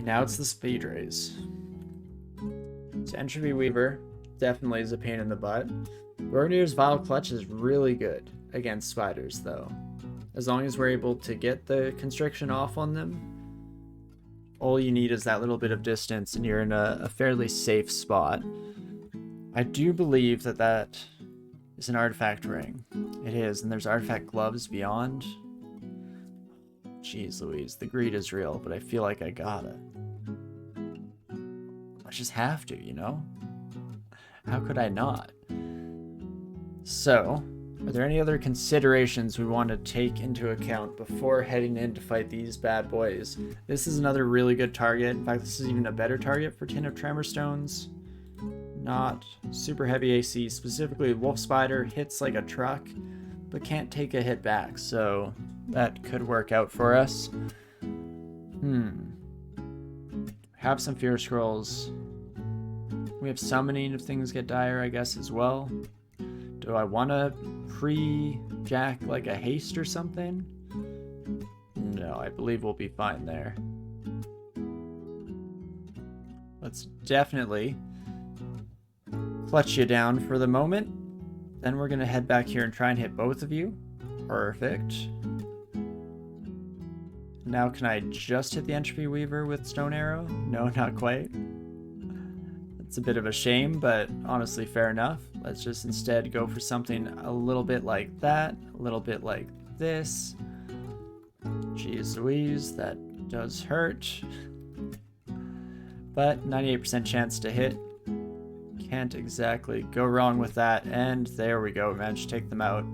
now it's the speed race. So Entropy Weaver definitely is a pain in the butt. Gorgnir's Vile Clutch is really good against spiders, though. As long as we're able to get the constriction off on them, all you need is that little bit of distance and you're in a fairly safe spot. I do believe that that is an artifact ring. It is, and there's artifact gloves beyond. Jeez Louise, the greed is real, but I feel like I gotta. I just have to, you know? How could I not? So, are there any other considerations we want to take into account before heading in to fight these bad boys? This is another really good target. In fact, this is even a better target for Tin of Tremor Stones. Not super heavy AC. Specifically, Wolf Spider hits like a truck, but can't take a hit back. So that could work out for us. Have some Fear Scrolls. We have Summoning if things get dire, I guess, as well. Do I want to pre-jack like a haste or something? No, I believe we'll be fine there. Let's definitely clutch you down for the moment. Then we're going to head back here and try and hit both of you. Perfect. Now can I just hit the Entropy Weaver with Stone Arrow? No, not quite. It's a bit of a shame, but honestly fair enough. Let's just instead go for something a little bit like that, a little bit like this. Jeez Louise, that does hurt. But 98% chance to hit. Can't exactly go wrong with that, and there we go, we managed to take them out.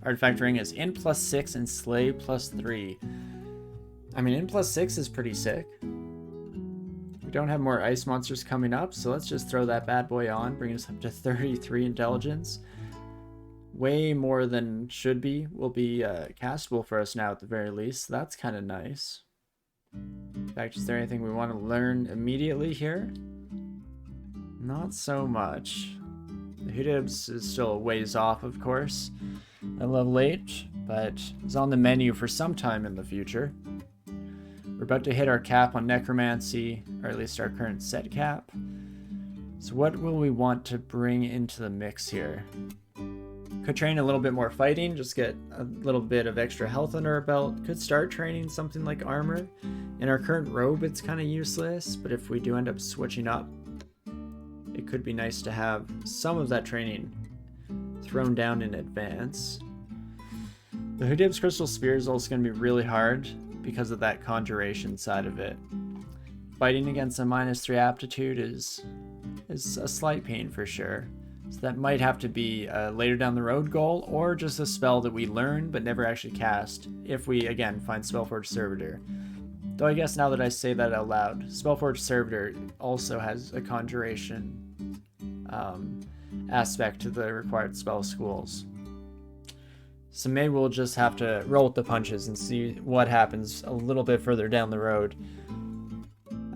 Artifact Ring is in +6 and Slay +3. I mean, in +6 is pretty sick. We don't have more ice monsters coming up, so let's just throw that bad boy on, bring us up to 33 intelligence. Way more than should be will be castable for us now at the very least, so that's kind of nice. In fact, is there anything we want to learn immediately here? Not so much. The Hoodibs is still a ways off, of course, at level 8, but is on the menu for some time in the future. We're about to hit our cap on Necromancy, or at least our current set cap. So what will we want to bring into the mix here? Could train a little bit more fighting, just get a little bit of extra health under our belt. Could start training something like armor. In our current robe, it's kind of useless, but if we do end up switching up, it could be nice to have some of that training thrown down in advance. The Hoodib's Crystal Spear is also going to be really hard because of that conjuration side of it. Fighting against a -3 aptitude is a slight pain for sure. So that might have to be a later down the road goal, or just a spell that we learn but never actually cast if we, again, find Spellforged Servitor. Though I guess now that I say that out loud, Spellforged Servitor also has a conjuration aspect to the required spell schools. So maybe we'll just have to roll with the punches and see what happens a little bit further down the road.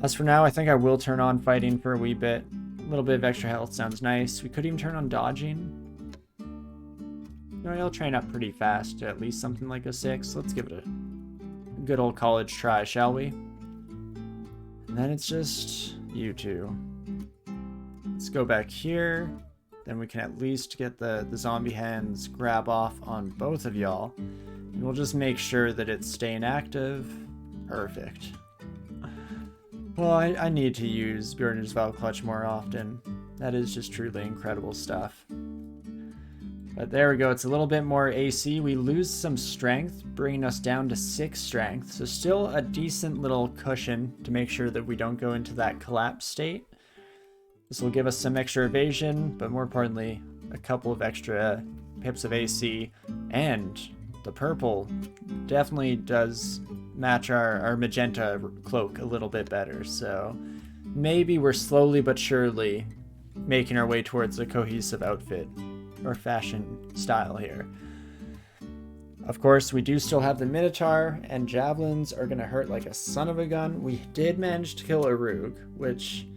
As for now, I think I will turn on fighting for a wee bit. A little bit of extra health sounds nice. We could even turn on dodging. You know, I'll train up pretty fast to at least something like a 6. Let's give it a good old college try, shall we? And then it's just you two. Let's go back here. Then we can at least get the zombie hands grab off on both of y'all. And we'll just make sure that it's staying active. Perfect. Well, I need to use Bjorn's Vile Clutch more often. That is just truly incredible stuff. But there we go, it's a little bit more AC. We lose some strength, bringing us down to 6 strength. So still a decent little cushion to make sure that we don't go into that collapse state. This will give us some extra evasion, but more importantly, a couple of extra pips of AC. And the purple definitely does match our magenta cloak a little bit better. So maybe we're slowly but surely making our way towards a cohesive outfit or fashion style here. Of course, we do still have the Minotaur, and javelins are going to hurt like a son of a gun. We did manage to kill a Rogue, which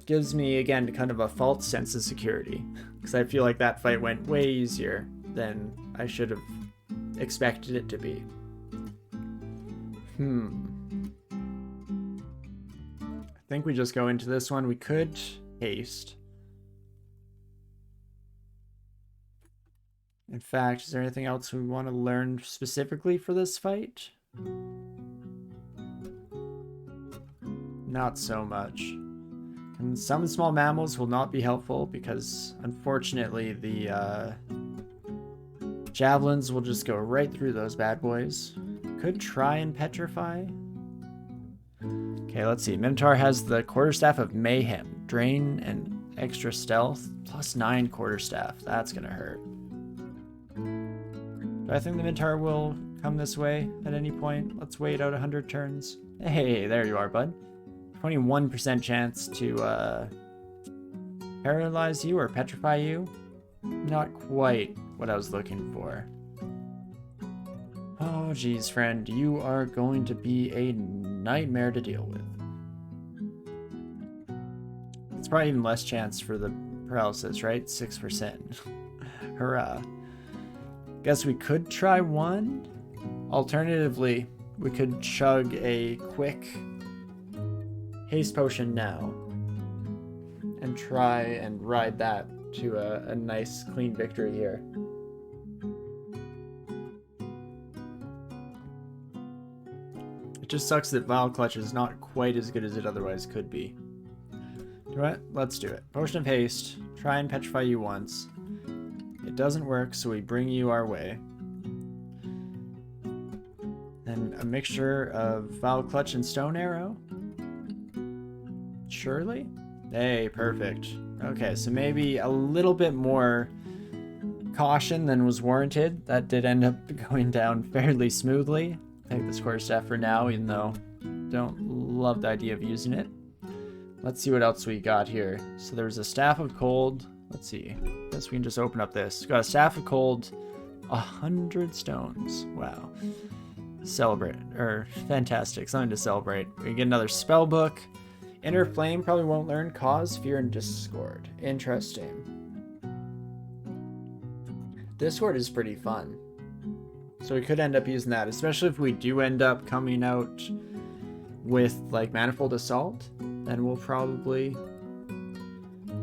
gives me, again, kind of a false sense of security, because I feel like that fight went way easier than I should have expected it to be. think we just go into this one. We could haste. In fact, is there anything else we want to learn specifically for this fight? Not so much. And some small mammals will not be helpful because, unfortunately, the javelins will just go right through those bad boys. Could try and petrify. Okay, let's see. Minotaur has the quarterstaff of mayhem, drain, and extra stealth, +9 quarterstaff. That's gonna hurt. Do I think the Minotaur will come this way at any point? Let's wait out 100 turns. Hey, there you are, bud. 21% chance to paralyze you or petrify you. Not quite what I was looking for. Oh, geez, friend. You are going to be a nightmare to deal with. It's probably even less chance for the paralysis, right? 6%. Hurrah. Guess we could try one. Alternatively, we could chug a quick haste potion now and try and ride that to a nice clean victory here. It just sucks that Vile Clutch is not quite as good as it otherwise could be. Alright, let's do it. Potion of Haste. Try and petrify you once. It doesn't work, so we bring you our way. Then a mixture of Vile Clutch and Stone Arrow. Surely? Hey, perfect. Okay, so maybe a little bit more caution than was warranted. That did end up going down fairly smoothly. Take this quarterstaff for now, even though I don't love the idea of using it. Let's see what else we got here. So there's a Staff of Cold. Let's see. Guess we can just open up this. Got a Staff of Cold, 100 stones. Wow. Celebrate. Or fantastic. Something to celebrate. We get another spell book. Inner Flame probably won't learn Cause, Fear, and Discord. Interesting. Discord is pretty fun. So we could end up using that, especially if we do end up coming out with like Manifold Assault, then we'll probably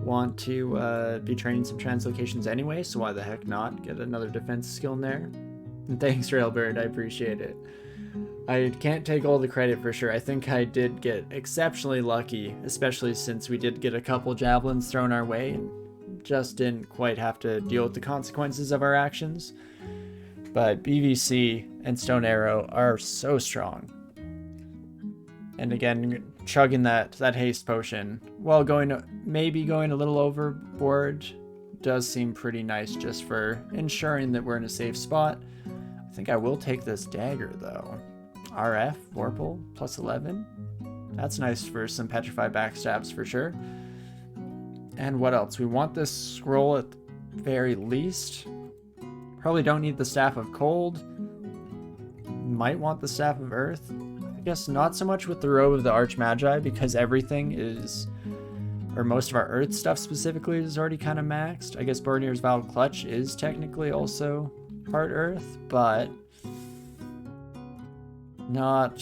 want to be training some translocations anyway, so why the heck not get another defense skill in there. And thanks, Railbird, I appreciate it. I can't take all the credit for sure. I think I did get exceptionally lucky, especially since we did get a couple javelins thrown our way and just didn't quite have to deal with the consequences of our actions. But BVC and Stone Arrow are so strong. And again, chugging that haste potion, while maybe going a little overboard, does seem pretty nice just for ensuring that we're in a safe spot. I think I will take this dagger though. RF, Vorpal, +11. That's nice for some Petrify backstabs for sure. And what else? We want this scroll at the very least. Probably don't need the Staff of Cold. Might want the Staff of Earth. I guess not so much with the Robe of the Archmagi because everything is, or most of our Earth stuff specifically is already kind of maxed. I guess Bornir's Vile Clutch is technically also part Earth, but not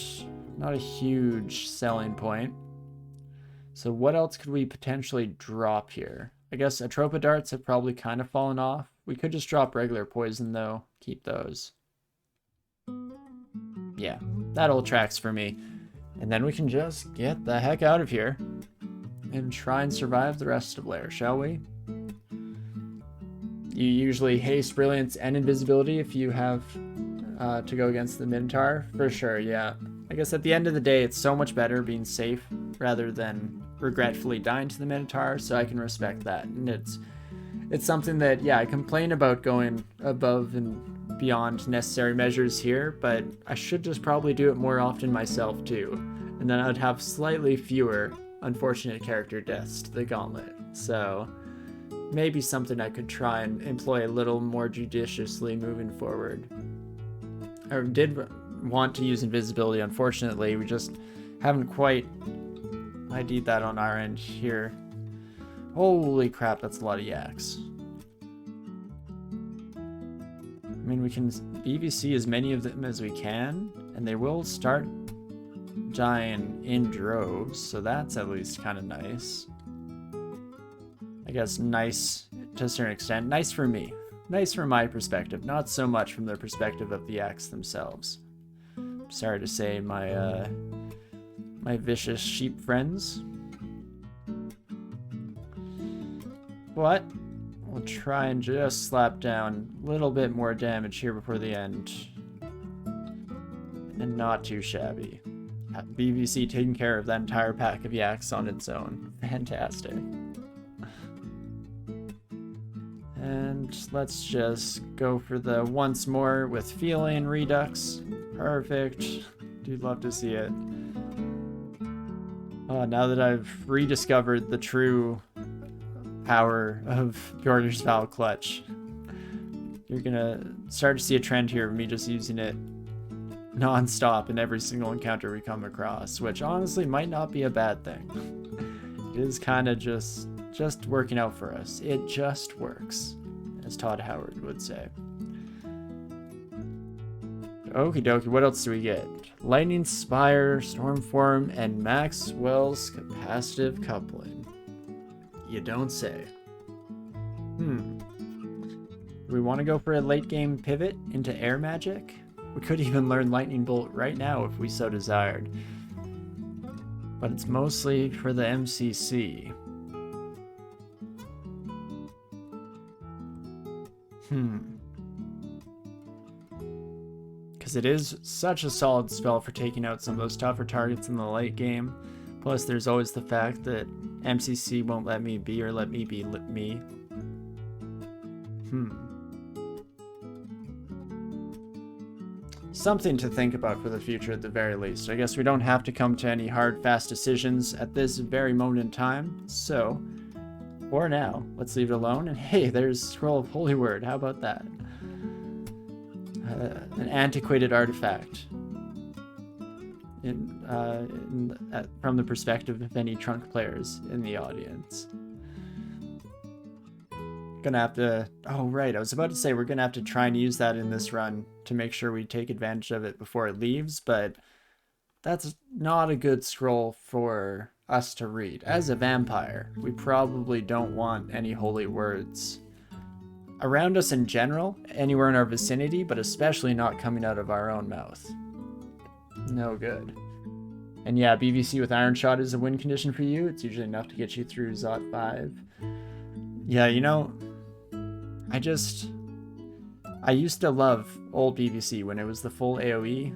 a huge selling point. So what else could we potentially drop here? I guess Atropa Darts have probably kind of fallen off. We could just drop regular poison though. Keep those. Yeah, that all tracks for me. And then we can just get the heck out of here and try and survive the rest of Lair, shall we? You usually haste, brilliance, and invisibility if you have to go against the Minotaur. For sure, yeah. I guess at the end of the day, it's so much better being safe rather than regretfully dying to the Minotaur, so I can respect that. And it's something that, yeah, I complain about going above and beyond necessary measures here, but I should just probably do it more often myself too. And then I'd have slightly fewer unfortunate character deaths to the gauntlet. So maybe something I could try and employ a little more judiciously moving forward. I did want to use invisibility, unfortunately. We just haven't quite ID'd that on our end here. Holy crap, that's a lot of yaks. I mean, we can BVC as many of them as we can, and they will start dying in droves, so that's at least kind of nice. I guess nice to a certain extent. Nice for me. Nice from my perspective, not so much from the perspective of the X themselves. Sorry to say, my my vicious sheep friends. But we'll try and just slap down a little bit more damage here before the end. And not too shabby. BBC taking care of that entire pack of yaks on its own. Fantastic. And let's just go for the once more with feeling redux. Perfect. Do love to see it. Now that I've rediscovered the true power of Bjorger's Vow Clutch, you're gonna start to see a trend here of me just using it non-stop in every single encounter we come across, which honestly might not be a bad thing. It is kind of just working out for us. It just works, as Todd Howard would say. Okie dokie, what else do we get? Lightning Spire, Stormform, and Maxwell's Capacitive Coupling. You don't say. Do we want to go for a late game pivot into air magic? We could even learn Lightning Bolt right now if we so desired. But it's mostly for the MCC. Because it is such a solid spell for taking out some of those tougher targets in the late game. Plus, there's always the fact that MCC won't let me be, or let me be me. Something to think about for the future at the very least. I guess we don't have to come to any hard, fast decisions at this very moment in time. So, for now, let's leave it alone. And hey, there's Scroll of Holy Word. How about that? An antiquated artifact. From the perspective of any Trunk players in the audience. Gonna have to... Oh, right. I was about to say we're gonna have to try and use that in this run to make sure we take advantage of it before it leaves, but that's not a good scroll for us to read. As a vampire, we probably don't want any holy words around us in general, anywhere in our vicinity, but especially not coming out of our own mouth. No good. And yeah, BVC with Iron Shot is a win condition for you. It's usually enough to get you through Zot 5. Yeah, you know, I used to love old BVC when it was the full AoE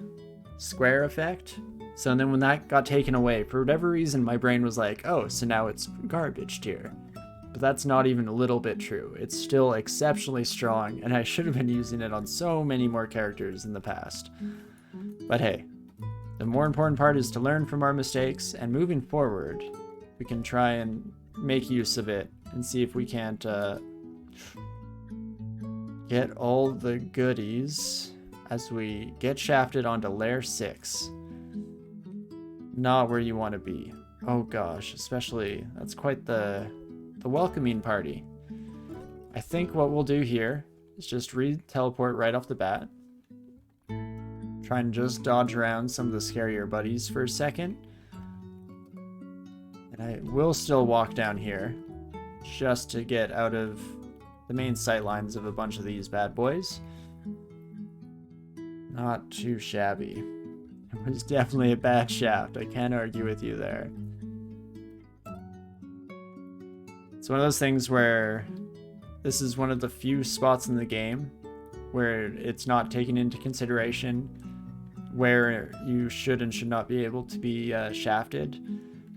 square effect. So then when that got taken away, for whatever reason, my brain was like, oh, so now it's garbage tier. But that's not even a little bit true. It's still exceptionally strong, and I should have been using it on so many more characters in the past. But hey, the more important part is to learn from our mistakes, and moving forward, we can try and make use of it and see if we can't get all the goodies as we get shafted onto Lair 6. Not where you want to be. Oh gosh, especially, that's quite the welcoming party. I think what we'll do here is just re-teleport right off the bat. Try and just dodge around some of the scarier buddies for a second. And I will still walk down here just to get out of the main sight lines of a bunch of these bad boys. Not too shabby. It was definitely a bad shaft. I can't argue with you there. It's one of those things where this is one of the few spots in the game where it's not taken into consideration where you should and should not be able to be shafted.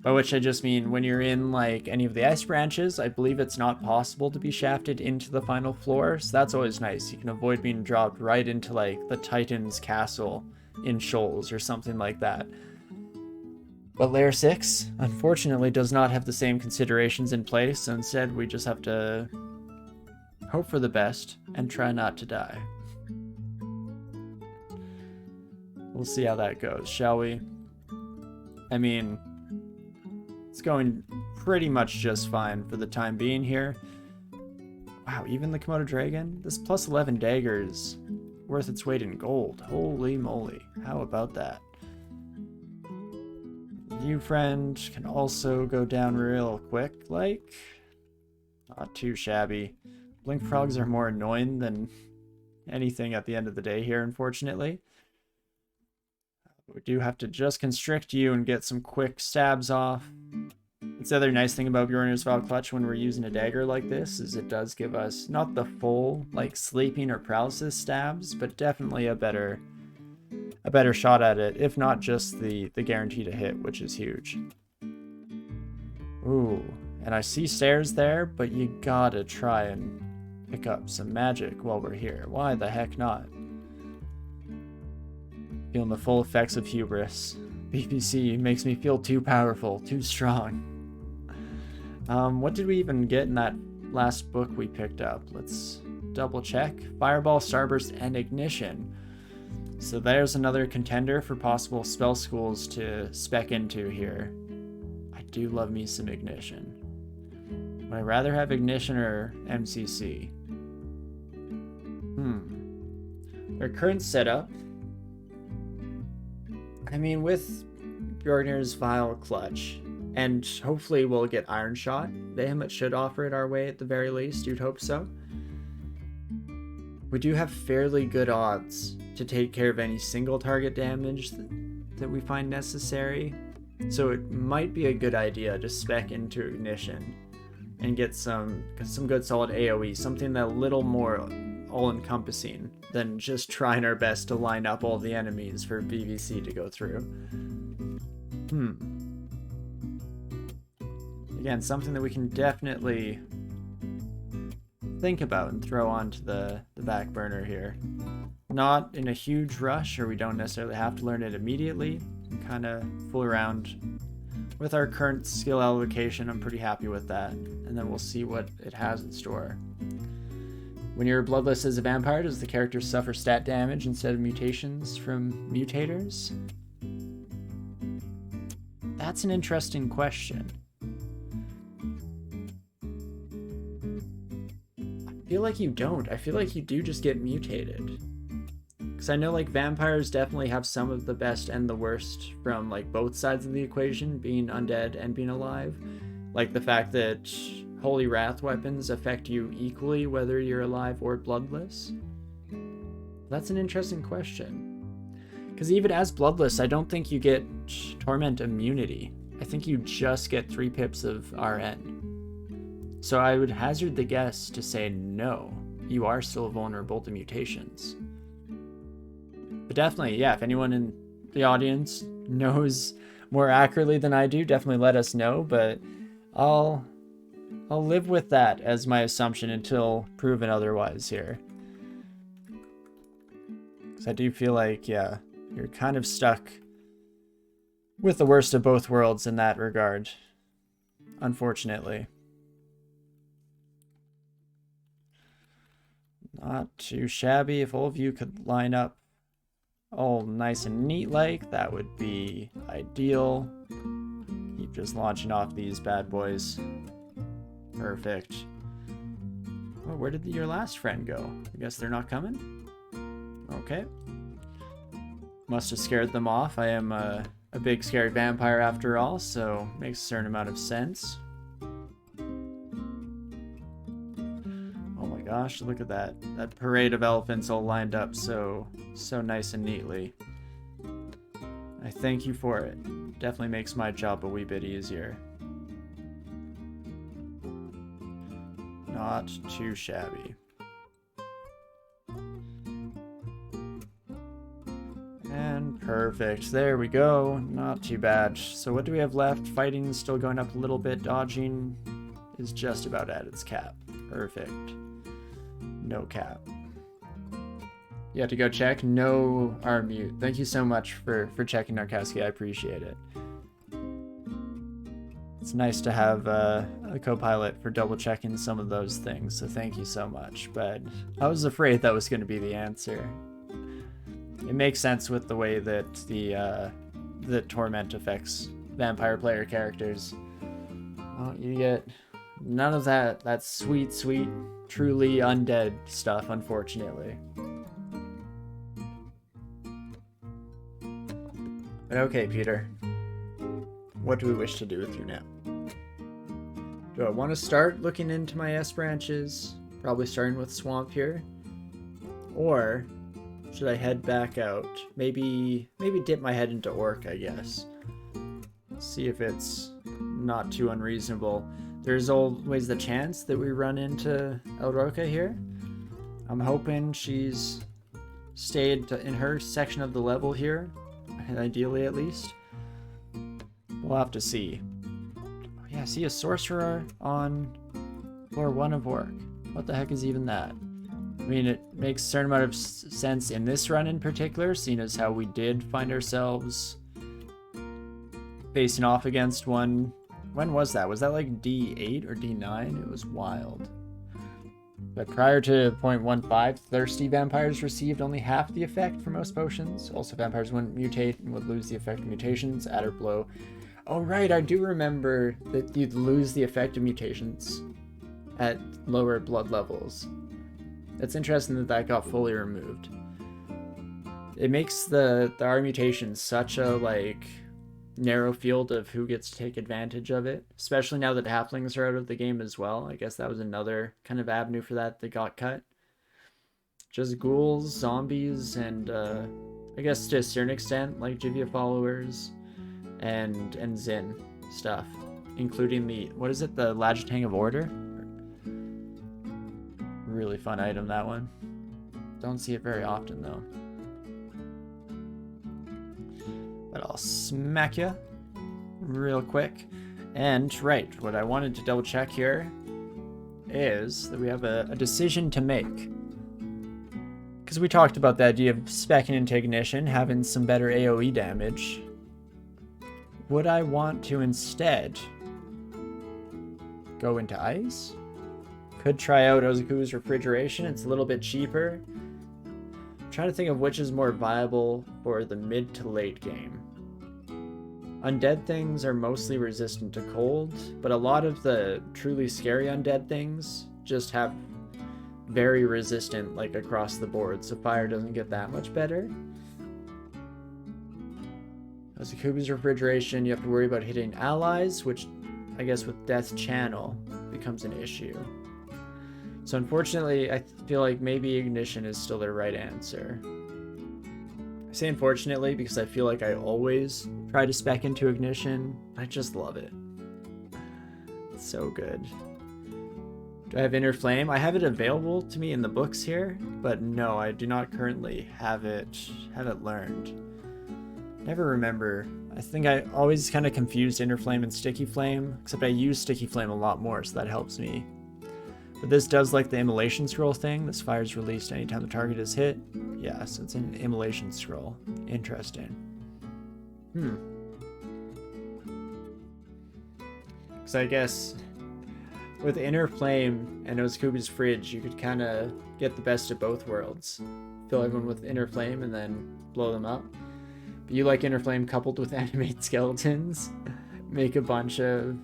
By which I just mean when you're in like any of the ice branches, I believe it's not possible to be shafted into the final floor, so that's always nice. You can avoid being dropped right into like the Titan's castle in Shoals or something like that. But Layer 6, unfortunately, does not have the same considerations in place, so instead we just have to hope for the best and try not to die. We'll see how that goes, shall we? I mean, it's going pretty much just fine for the time being here. Wow, even the Komodo Dragon? This plus 11 dagger is worth its weight in gold. Holy moly, how about that? You, friend, can also go down real quick, like. Not too shabby. Blink frogs are more annoying than anything at the end of the day here, unfortunately. We do have to just constrict you and get some quick stabs off. That's the other nice thing about Bjornir's Vile Clutch when we're using a dagger like this, is it does give us not the full, like, sleeping or paralysis stabs, but definitely a better shot at it, if not just the guarantee to hit, which is huge. Ooh, and I see stairs there, but you gotta try and pick up some magic while we're here. Why the heck not? Feeling the full effects of hubris. BBC makes me feel too powerful, too strong. What did we even get in that last book we picked up? Let's double check. Fireball, Starburst, and Ignition. So there's another contender for possible spell schools to spec into here. I do love me some Ignition. Would I rather have Ignition or MCC? Our current setup, I mean, with Bjornir's Vile Clutch, and hopefully we'll get Iron Shot. Bahamut should offer it our way at the very least, you'd hope so. We do have fairly good odds to take care of any single target damage that we find necessary, so it might be a good idea to spec into Ignition and get some good solid AoE, something that a little more all-encompassing than just trying our best to line up all the enemies for BBC to go through. Again, something that we can definitely think about and throw onto the back burner here. Not in a huge rush, or we don't necessarily have to learn it immediately. Kind of fool around with our current skill allocation. I'm pretty happy with that, and then we'll see what it has in store. When you're bloodless as a vampire, does the character suffer stat damage instead of mutations from mutators? That's an interesting question. I feel like you don't. I feel like you do just get mutated. Because I know, like, vampires definitely have some of the best and the worst from, like, both sides of the equation, being undead and being alive. Like the fact that Holy Wrath weapons affect you equally whether you're alive or bloodless. That's an interesting question. Because even as bloodless, I don't think you get Torment immunity. I think you just get 3 pips of RN. So I would hazard the guess to say no, you are still vulnerable to mutations. But definitely, yeah, if anyone in the audience knows more accurately than I do, definitely let us know, but I'll live with that as my assumption until proven otherwise here. Because I do feel like, yeah, you're kind of stuck with the worst of both worlds in that regard, unfortunately. Not too shabby. If all of you could line up all nice and neat like, that would be ideal. Keep just launching off these bad boys. Perfect. Oh, where did your last friend go? I guess they're not coming? Okay. Must have scared them off. I am a big scary vampire after all, so makes a certain amount of sense. Oh my gosh, look at that. That parade of elephants all lined up so nice and neatly. I thank you for it. Definitely makes my job a wee bit easier. Not too shabby. And perfect. There we go. Not too bad. So what do we have left? Fighting still going up a little bit. Dodging is just about at its cap. Perfect. No cap. You have to go check. No R mute. Thank you so much for checking, Narkowski. I appreciate it. It's nice to have a co-pilot for double checking some of those things, so thank you so much. But I was afraid that was going to be the answer. It makes sense with the way that the torment affects vampire player characters. Oh, you get none of that sweet, truly undead stuff, unfortunately. But okay, Peter. What do we wish to do with you now? Do I want to start looking into my S branches? Probably starting with Swamp here. Or should I head back out? Maybe dip my head into Orc, I guess. See if it's not too unreasonable. There's always the chance that we run into Elroka here. I'm hoping she's stayed in her section of the level here, ideally at least. We'll have to see. Oh yeah, see a sorcerer on floor 1 of Orc. What the heck is even that? I mean, it makes a certain amount of sense in this run in particular, seeing as how we did find ourselves facing off against one. When was that? Was that like D8 or D9? It was wild. But prior to 0.15, thirsty vampires received only half the effect for most potions. Also, vampires wouldn't mutate and would lose the effect of mutations, add or blow. Oh right, I do remember that you'd lose the effect of mutations at lower blood levels. It's interesting that that got fully removed. It makes the R mutation such a like narrow field of who gets to take advantage of it, especially now that halflings are out of the game as well. I guess that was another kind of avenue for that got cut. Just ghouls, zombies, and I guess to a certain extent like Jivia followers and Zin stuff, including the, what is it, the Lajatang of Order? Really fun item, that one. Don't see it very often though. But I'll smack you real quick. And right, what I wanted to double check here is that we have a decision to make. Because we talked about the idea of speccing into Ignition, having some better AoE damage. Would I want to instead go into Ice? Could try out Ozaku's Refrigeration, it's a little bit cheaper. I'm trying to think of which is more viable for the mid to late game. Undead things are mostly resistant to cold, but a lot of the truly scary undead things just have very resistant like across the board, so fire doesn't get that much better. As Akuba's Refrigeration, you have to worry about hitting allies, which I guess with Death Channel becomes an issue. So unfortunately, I feel like maybe Ignition is still the right answer. I say unfortunately because I feel like I always try to spec into Ignition. I just love it. It's so good. Do I have Inner Flame? I have it available to me in the books here, but no, I do not currently have it learned. Never remember. I think I always kind of confused Inner Flame and Sticky Flame, except I use Sticky Flame a lot more, so that helps me. But this does like the Immolation Scroll thing. This fire is released anytime the target is hit. Yeah, so it's an Immolation Scroll. Interesting. So I guess with Inner Flame and Ozakubi's Fridge, you could kind of get the best of both worlds. Fill everyone with Inner Flame and then blow them up. But you like Inner Flame coupled with Animate Skeletons. Make a bunch of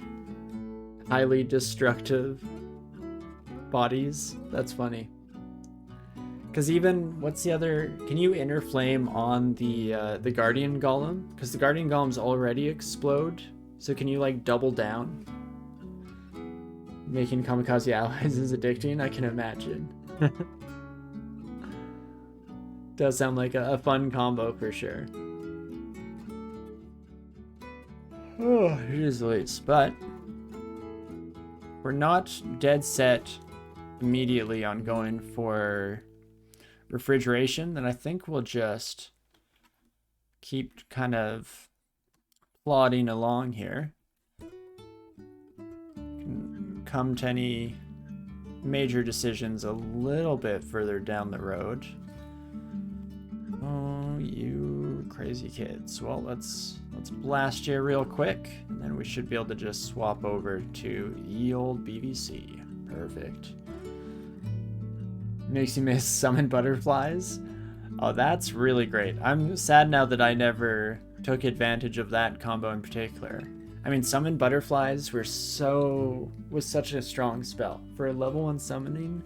highly destructive bodies. That's funny. Because even, what's the other, can you Inner Flame on the Guardian Golem? Because the Guardian Golems already explode. So can you like double down? Making kamikaze allies is addicting, I can imagine. Does sound like a fun combo for sure. Oh, it is late, but we're not dead set immediately on going for refrigeration, then I think we'll just keep kind of plodding along here. Come to any major decisions a little bit further down the road. Oh, you crazy kids. Well, let's blast you real quick, and then we should be able to just swap over to ye old BVC. Perfect. Makes you miss summon butterflies. Oh, that's really great. I'm sad now that I never took advantage of that combo in particular. I mean, summon butterflies was such a strong spell for a level 1 summoning,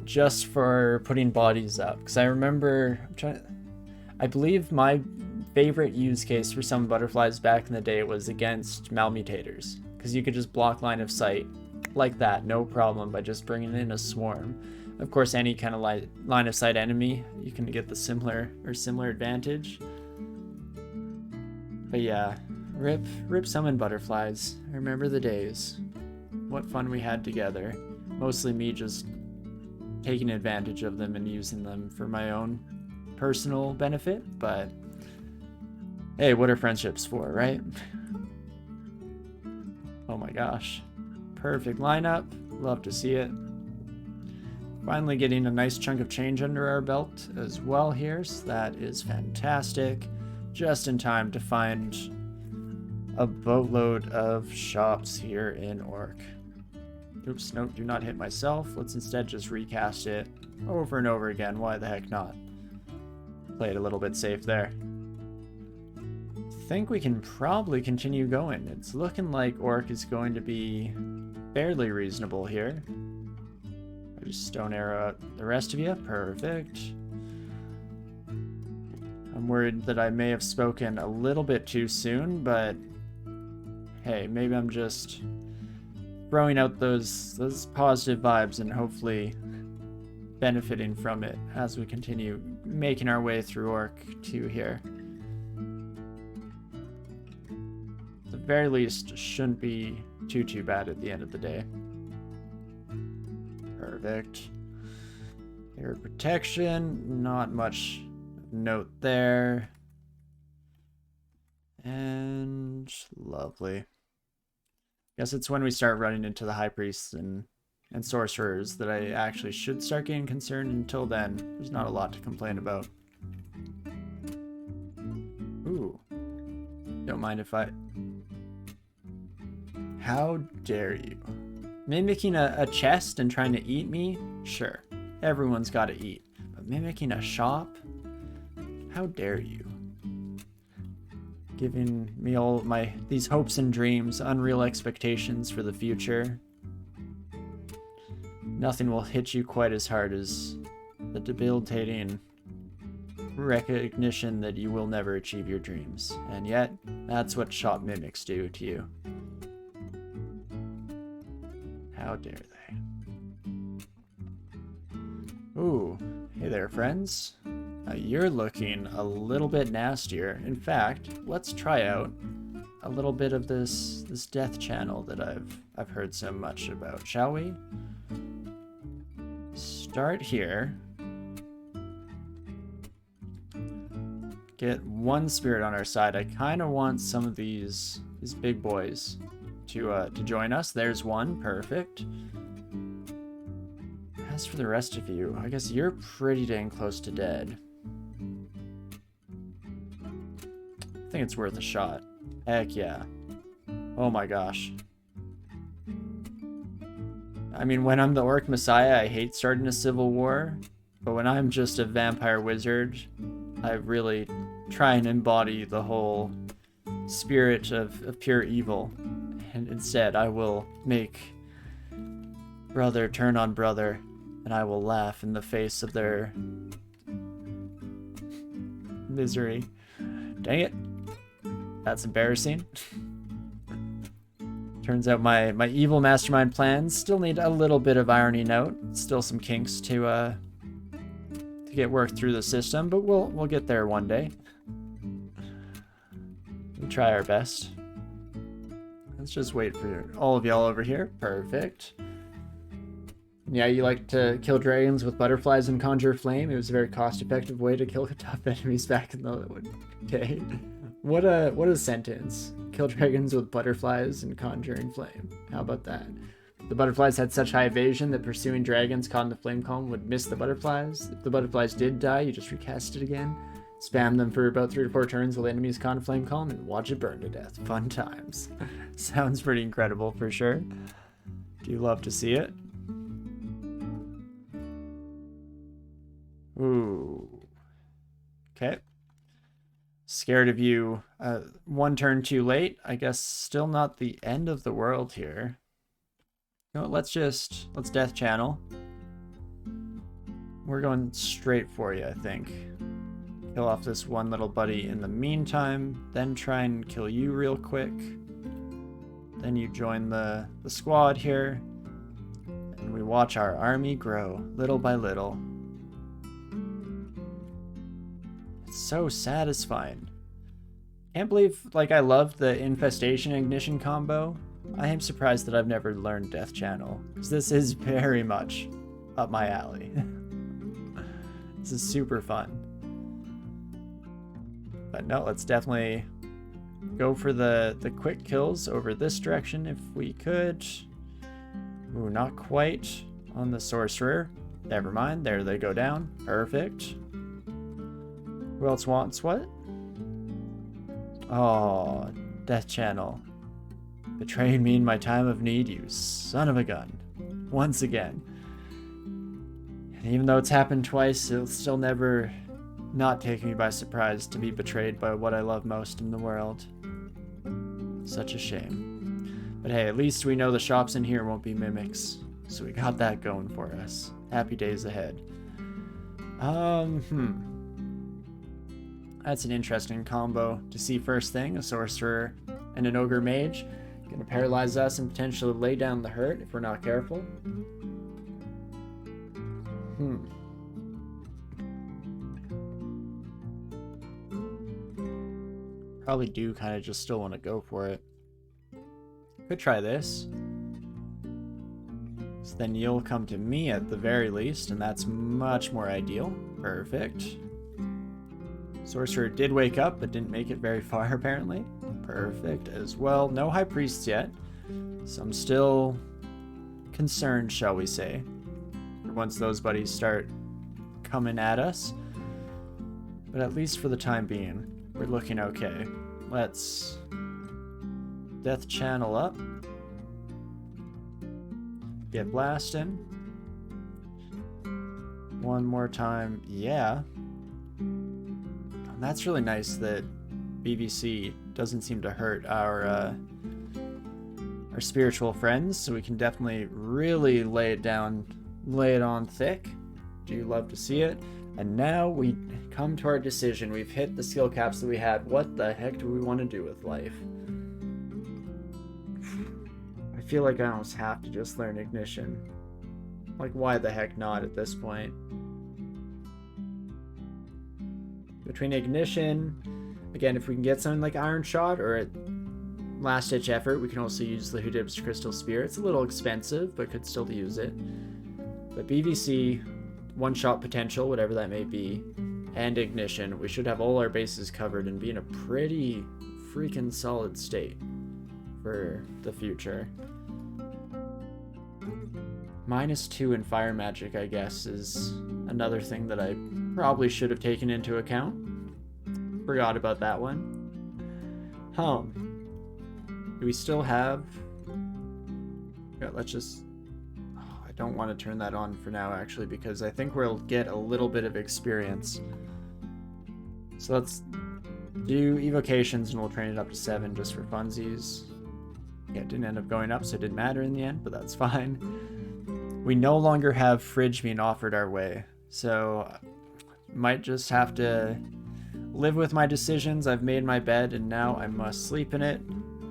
just for putting bodies up. Because I remember, I believe my favorite use case for some butterflies back in the day was against malmutators, because you could just block line of sight like that, no problem, by just bringing in a swarm. Of course, any kind of line of sight enemy, you can get the similar advantage. But yeah, rip summon butterflies. I remember the days. What fun we had together. Mostly me just taking advantage of them and using them for my own personal benefit, but hey, what are friendships for, right? Oh my gosh. Perfect lineup. Love to see it. Finally getting a nice chunk of change under our belt as well here, so that is fantastic. Just in time to find a boatload of shops here in Orc. Oops, nope, do not hit myself. Let's instead just recast it over and over again. Why the heck not? Play it a little bit safe there. I think we can probably continue going. It's looking like Orc is going to be fairly reasonable here. I just stone arrow out the rest of you. Perfect. I'm worried that I may have spoken a little bit too soon, but hey, maybe I'm just throwing out those positive vibes and hopefully benefiting from it as we continue making our way through Orc 2 here. At the very least, shouldn't be too bad at the end of the day. Perfect. Air protection, not much note there. And lovely. Guess it's when we start running into the high priests and sorcerers that I actually should start getting concerned. Until then, there's not a lot to complain about. Ooh. Don't mind if I... How dare you? Mimicking a chest and trying to eat me? Sure. Everyone's got to eat. But mimicking a shop? How dare you? Giving me all of these hopes and dreams, unreal expectations for the future. Nothing will hit you quite as hard as the debilitating recognition that you will never achieve your dreams. And yet, that's what shop mimics do to you. How dare they? Ooh, hey there, friends. You're looking a little bit nastier. In fact, let's try out a little bit of this death channel that I've heard so much about, shall we? Start here. Get one spirit on our side. I kind of want some of these big boys to join us. There's one, perfect. As for the rest of you, I guess you're pretty dang close to dead. I think it's worth a shot. Heck yeah. Oh my gosh. I mean, when I'm the Orc Messiah, I hate starting a civil war. But when I'm just a vampire wizard, I really try and embody the whole spirit of pure evil. And instead, I will make brother turn on brother, and I will laugh in the face of their misery. Dang it. That's embarrassing. Turns out my evil mastermind plans still need a little bit of irony note. Still some kinks to get worked through the system, but we'll get there one day. We try our best. Let's just wait for all of y'all over here. Perfect. Yeah, you like to kill dragons with butterflies and conjure flame. It was a very cost-effective way to kill tough enemies back in the day. What a sentence. Kill dragons with butterflies and conjuring flame. How about that? The butterflies had such high evasion that pursuing dragons caught in the flame column would miss the butterflies. If the butterflies did die, you just recast it again. Spam them for about 3 to 4 turns while the enemies caught in flame column and watch it burn to death. Fun times. Sounds pretty incredible for sure. Do you love to see it? Ooh. Okay. Scared of you. 1 turn too late. I guess still not the end of the world here. You know what, let's death channel. We're going straight for you, I think. kill off this one little buddy in the meantime, then try and kill you real quick. Then you join the squad here, and we watch our army grow little by little. It's so satisfying. Can't believe, like, I love the infestation ignition combo. I am surprised that I've never learned Death Channel, because this is very much up my alley. This is super fun. But no, let's definitely go for the quick kills over this direction if we could. Ooh, not quite on the sorcerer. Never mind, there they go down. Perfect. Who else wants what? Oh, Death Channel. Betraying me in my time of need, you son of a gun. Once again. And even though it's happened twice, it'll still never not take me by surprise to be betrayed by what I love most in the world. Such a shame. But hey, at least we know the shops in here won't be mimics. So we got that going for us. Happy days ahead. That's an interesting combo to see first thing, a sorcerer and an ogre mage. Gonna paralyze us and potentially lay down the hurt if we're not careful. Probably do kind of just still want to go for it. Could try this. So then you'll come to me at the very least, and that's much more ideal. Perfect. Sorcerer did wake up, but didn't make it very far, apparently. Perfect as well. No high priests yet, so I'm still concerned, shall we say, once those buddies start coming at us. But at least for the time being, we're looking okay. Let's Death Channel up. Get blasting. One more time. Yeah. That's really nice that BVC doesn't seem to hurt our spiritual friends, so we can definitely really lay it on thick. Do you love to see it? And now we come to our decision. We've hit the skill caps that we had. What the heck do we want to do with life? I feel like I almost have to just learn ignition. Like, why the heck not at this point? Between ignition, again, if we can get something like Iron Shot or a last ditch effort, we can also use the Who Dips Crystal Spear. It's a little expensive, but could still use it. But BVC, one shot potential, whatever that may be, and ignition, we should have all our bases covered and be in a pretty freaking solid state for the future. -2 in fire magic, I guess, is another thing that I probably should have taken into account. Forgot about that one. Do we still have... Yeah, let's just... I don't want to turn that on for now, actually, because I think we'll get a little bit of experience. So let's do evocations and we'll train it up to 7 just for funsies. Yeah, it didn't end up going up, so it didn't matter in the end, but that's fine. We no longer have fridge being offered our way, so might just have to live with my decisions. I've made my bed and now I must sleep in it.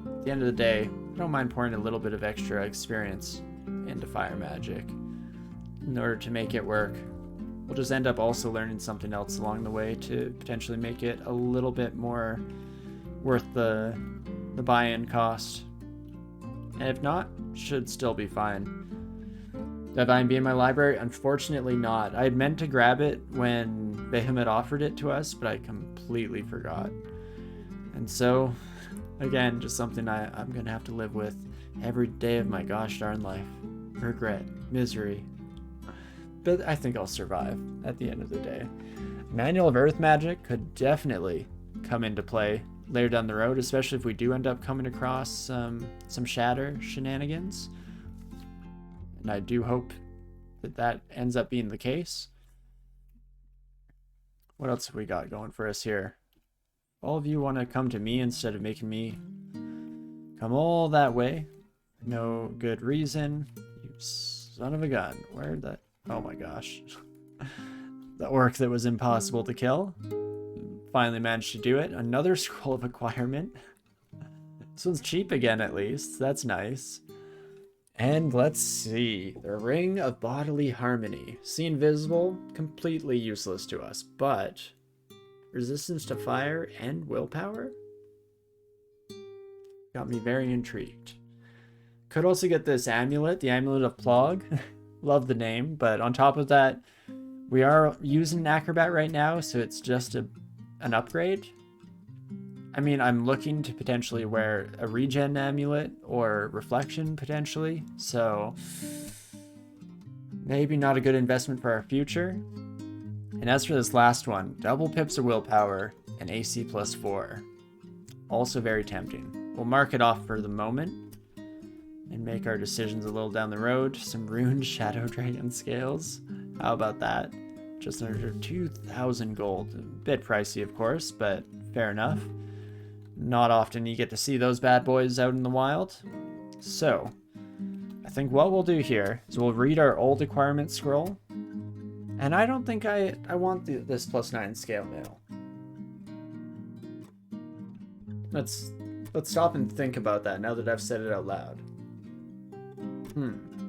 At the end of the day, I don't mind pouring a little bit of extra experience into fire magic in order to make it work. We'll just end up also learning something else along the way to potentially make it a little bit more worth the buy-in cost. And if not, should still be fine. Divine be in my library? Unfortunately not. I had meant to grab it when Behemoth offered it to us, but I completely forgot. And so, again, just something I'm going to have to live with every day of my gosh darn life. Regret, misery. But I think I'll survive at the end of the day. Manual of Earth Magic could definitely come into play later down the road, especially if we do end up coming across some Shatter shenanigans. And I do hope that ends up being the case. What else have we got going for us here? All of you want to come to me instead of making me come all that way. No good reason. You son of a gun. Where the... Oh my gosh. The orc that was impossible to kill. finally managed to do it. Another scroll of acquirement. This one's cheap again, at least. That's nice. And let's see. The Ring of Bodily Harmony. See invisible? Completely useless to us, but resistance to fire and willpower? Got me very intrigued. Could also get this amulet, the Amulet of Plog. Love the name, but on top of that, we are using Acrobat right now, so it's just an upgrade. I mean, I'm looking to potentially wear a regen amulet or reflection potentially, so maybe not a good investment for our future. And as for this last one, double pips of willpower and AC +4. Also very tempting. We'll mark it off for the moment and make our decisions a little down the road. Some ruined Shadow Dragon scales. How about that? Just under 2,000 gold. A bit pricey, of course, but fair enough. Not often you get to see those bad boys out in the wild. So, I think what we'll do here is we'll read our old acquirement scroll. And I don't think I want this +9 scale mail. Let's stop and think about that now that I've said it out loud.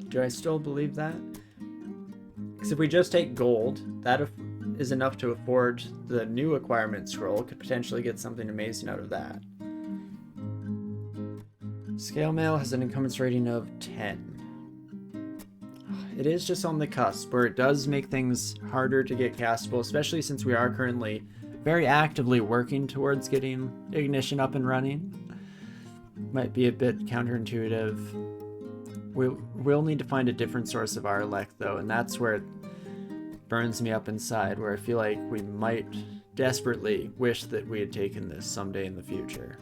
Do I still believe that? Because if we just take gold, that is enough to afford the new acquirement scroll. Could potentially get something amazing out of that. Scale mail has an encumbrance rating of 10. It is just on the cusp, where it does make things harder to get castable, especially since we are currently very actively working towards getting Ignition up and running. Might be a bit counterintuitive. We'll need to find a different source of Arlec though, and that's where it burns me up inside, where I feel like we might desperately wish that we had taken this someday in the future.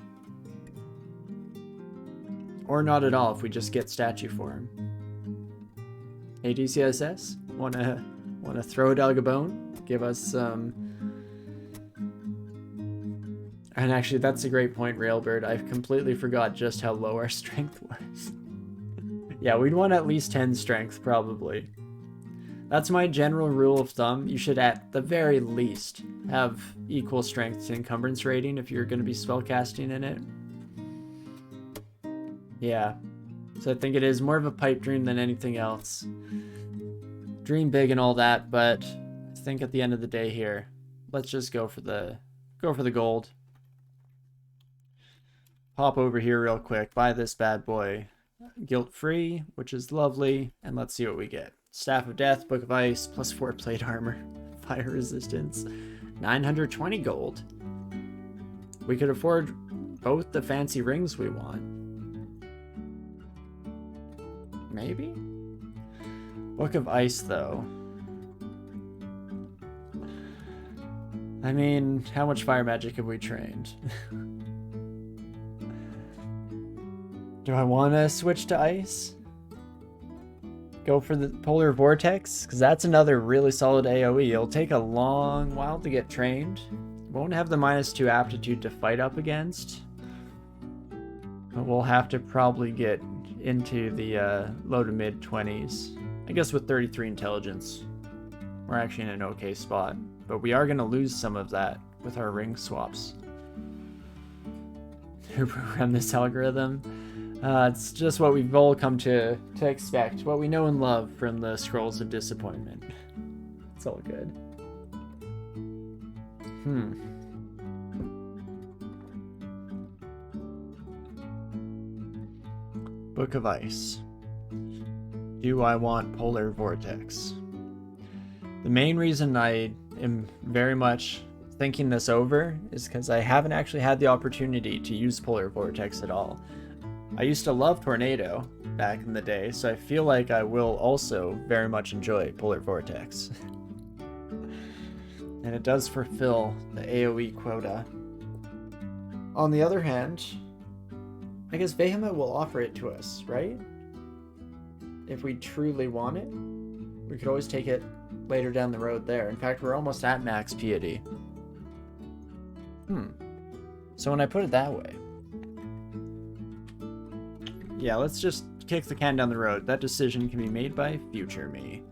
Or not at all if we just get statue form. Hey DCSS, wanna throw a dog a bone? Give us some... And actually, that's a great point, Railbird. I completely forgot just how low our strength was. Yeah, we'd want at least 10 strength, probably. That's my general rule of thumb. You should, at the very least, have equal strength to encumbrance rating if you're going to be spellcasting in it. Yeah. So I think it is more of a pipe dream than anything else. Dream big and all that, but I think at the end of the day here, let's just go for the gold. Pop over here real quick, buy this bad boy guilt-free, which is lovely, and let's see what we get. Staff of Death, Book of Ice, +4 plate armor, fire resistance, 920 gold. We could afford both the fancy rings we want. Maybe? Book of Ice, though. I mean, how much fire magic have we trained? Do I want to switch to ice? Go for the polar vortex? Because that's another really solid AoE. It'll take a long while to get trained. Won't have the -2 aptitude to fight up against. But we'll have to probably get into the low to mid 20s. I guess with 33 intelligence, we're actually in an okay spot. But we are going to lose some of that with our ring swaps. Who programmed this algorithm? It's just what we've all come to expect, what we know and love from the Scrolls of Disappointment. It's all good. Book of Ice. Do I want Polar Vortex? The main reason I am very much thinking this over is because I haven't actually had the opportunity to use Polar Vortex at all. I used to love Tornado back in the day, so I feel like I will also very much enjoy Polar Vortex. And it does fulfill the AoE quota. On the other hand, I guess Behemoth will offer it to us, right? If we truly want it, we could always take it later down the road there. In fact, we're almost at max piety. So when I put it that way, yeah, let's just kick the can down the road. That decision can be made by future me.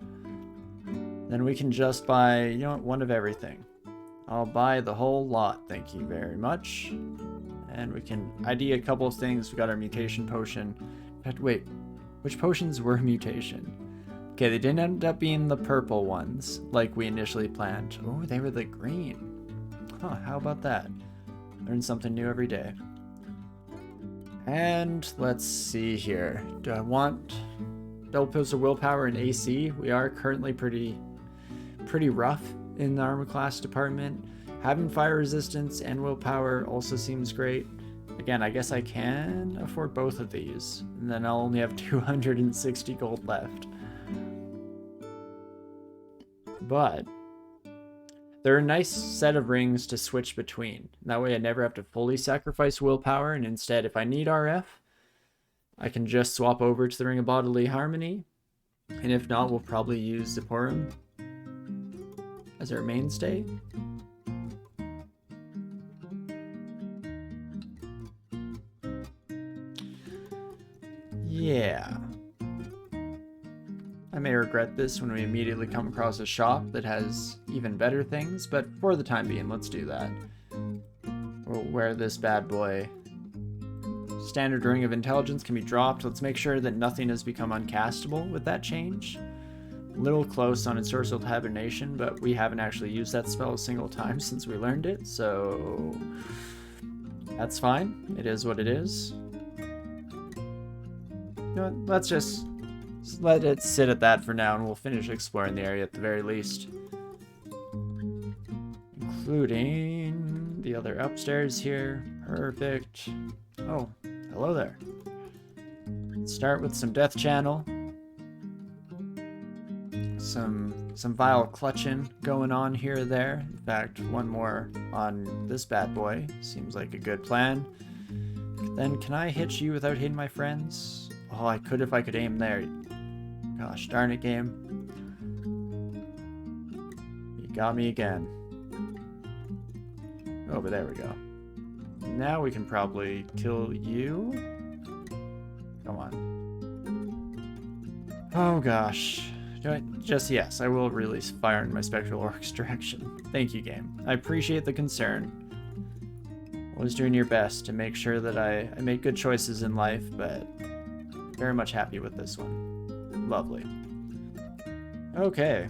Then we can just buy, you know what, one of everything. I'll buy the whole lot, thank you very much. And we can ID a couple of things. We got our mutation potion. Wait, which potions were mutation? Okay, they didn't end up being the purple ones like we initially planned. Oh, they were the green. Huh, how about that? Learn something new every day. And let's see here. Do I want double pills of willpower and AC? We are currently pretty rough in the armor class department. Having fire resistance and willpower also seems great. Again, I guess I can afford both of these, and then I'll only have 260 gold left. But they're a nice set of rings to switch between. That way I never have to fully sacrifice willpower, and instead, if I need RF, I can just swap over to the Ring of Bodily Harmony. And if not, we'll probably use Zipporum as our mainstay. Yeah. I may regret this when we immediately come across a shop that has even better things, but for the time being, let's do that. We'll wear this bad boy. Standard Ring of Intelligence can be dropped. Let's make sure that nothing has become uncastable with that change. A little close on Ensorcelled Hibernation, but we haven't actually used that spell a single time since we learned it, so that's fine. It is what it is. You know what? Let's just let it sit at that for now, and we'll finish exploring the area at the very least. Including the other upstairs here. Perfect. Oh, hello there. Let's start with some Death Channel. Some vile clutching going on here or there. In fact, one more on this bad boy. Seems like a good plan. Then can I hit you without hitting my friends? Oh, I could if I could aim there. Gosh darn it, game. You got me again. Oh, but there we go. Now we can probably kill you. Come on. Oh gosh. Yes, I will release fire in my Spectral Orc's direction. Thank you, game. I appreciate the concern. Always doing your best to make sure that I make good choices in life, but very much happy with this one. Lovely. Okay.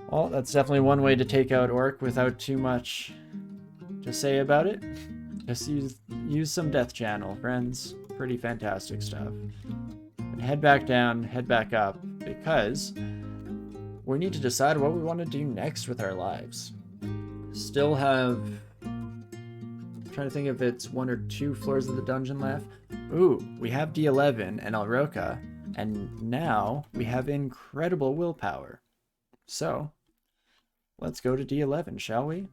Well, that's definitely one way to take out Orc without too much to say about it. Just use some Death Channel, friends. Pretty fantastic stuff. And head back down, head back up, because we need to decide what we want to do next with our lives. Still have... I'm trying to think if it's 1 or 2 floors of the dungeon left. Ooh, we have D11 and Alroka, and now we have incredible willpower. So, let's go to D11, shall we?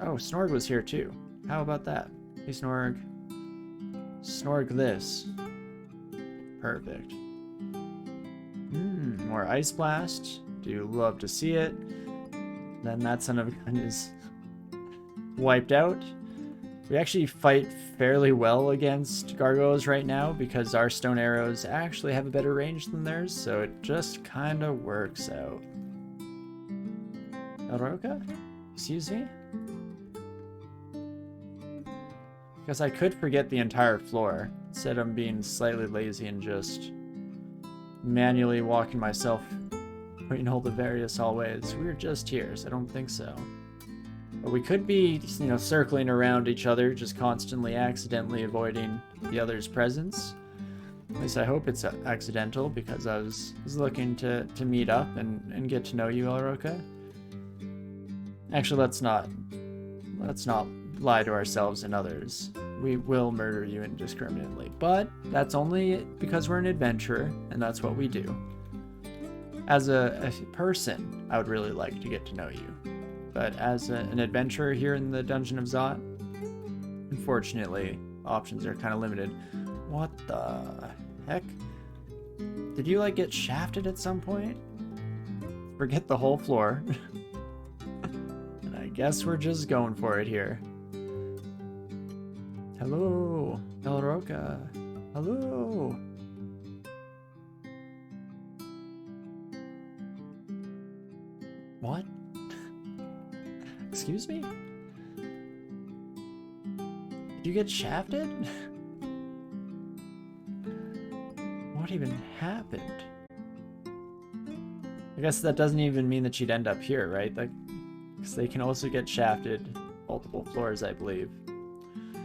Oh, Snorg was here too. How about that? Hey, Snorg. Snorg this. Perfect. More Ice Blast. Do love to see it. Then that son of a gun is wiped out. We actually fight fairly well against gargoyles right now because our stone arrows actually have a better range than theirs, so it just kind of works out. Alroka? Excuse me? Because I could forget the entire floor. Instead, I'm being slightly lazy and just manually walking myself between all the various hallways. We're just here, so I don't think so. But we could be, you know, circling around each other, just constantly accidentally avoiding the other's presence. At least I hope it's accidental, because I was looking to meet up and get to know you, Alroka. Actually, let's not lie to ourselves and others. We will murder you indiscriminately, but that's only because we're an adventurer, and that's what we do. As a person, I would really like to get to know you, but as an adventurer here in the Dungeon of Zot, unfortunately, options are kind of limited. What the heck? Did you, like, get shafted at some point? Forget the whole floor. And I guess we're just going for it here. Hello, Alroka. Hello. What? Excuse me? Did you get shafted? What even happened? I guess that doesn't even mean that she'd end up here, right? Like, because they can also get shafted multiple floors, I believe.